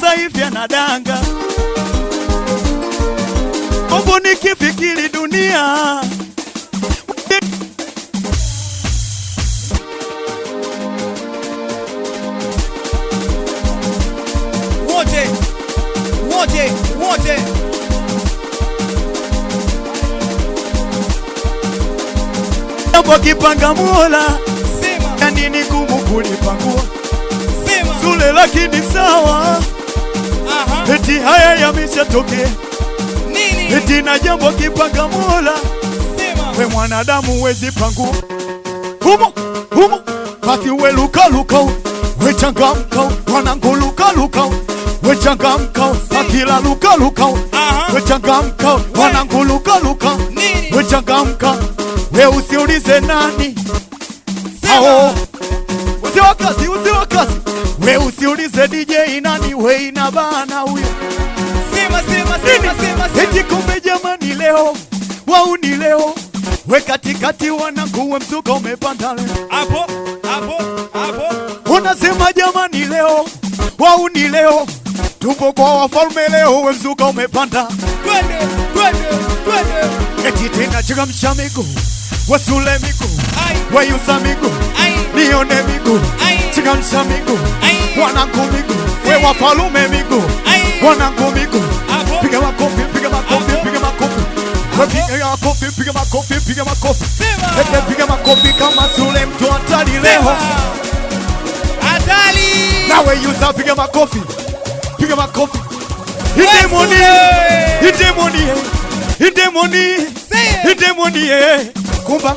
sasa hivi anadanga. Mambo nikifikiri dunia wote Kwa kipanga Mola sema ya nini gumu kulipangua sema Zule lakini sawa. Eti haya yameshatokea nini eti na jambo kipanga Mola sema we mwanadamu wezi pangua humo basi we luka we changamka wanangu luka we changamka akila luka we changamka wanangu luka nini we changamka we usiulize nani sema usiwakazi we usiulize DJ nani we inabana huyo sema eti kumbe jamani leo wauni leo we katikati wanangu we mzuka umepanda leo hapo unasema jamani leo wauni leo tupo kwa wafalme leo we mzuka umepanda twende eti tena changamsha miguu wasule miguu ai wayusa miguu ai nione miguu ai changamsha miguu ai wanangu miguu we wafalume miguu ai wanangu miguu hapo piga makofi piga makofi piga makofi piga makofi sema ete piga makofi kama Sule mtu hatari leo hatari nawe yusa piga makofi idemoni kumba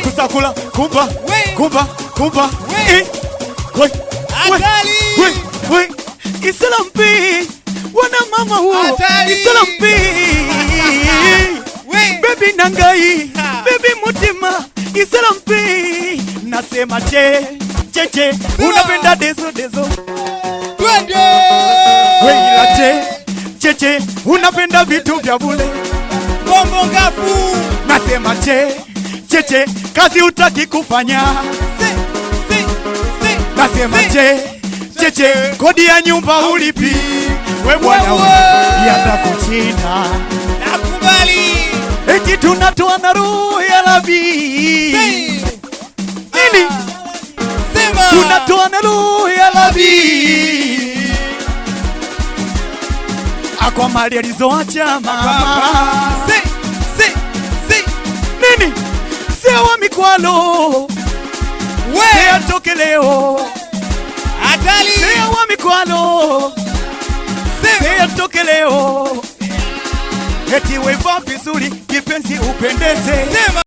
kusakula kumba hatari Islampi wana mama huo Islampi baby nangai baby mutima Islampi nasema che unapenda dezo twende weila che unapenda vitu vya bure bongo ngafu nasema che kazi utaki kufanya nasema che kodi ya nyumba ulipi we bwana yata kuchina nakubali eti tunatoa na roho ya Rabi nini sema tunatoa na roho ya Rabi akwa mali alizoacha mama nini sewa mikwalo we atoke leo hatari sewa mikwalo atoke leo eti weva vizuri kipenzi upendeze sema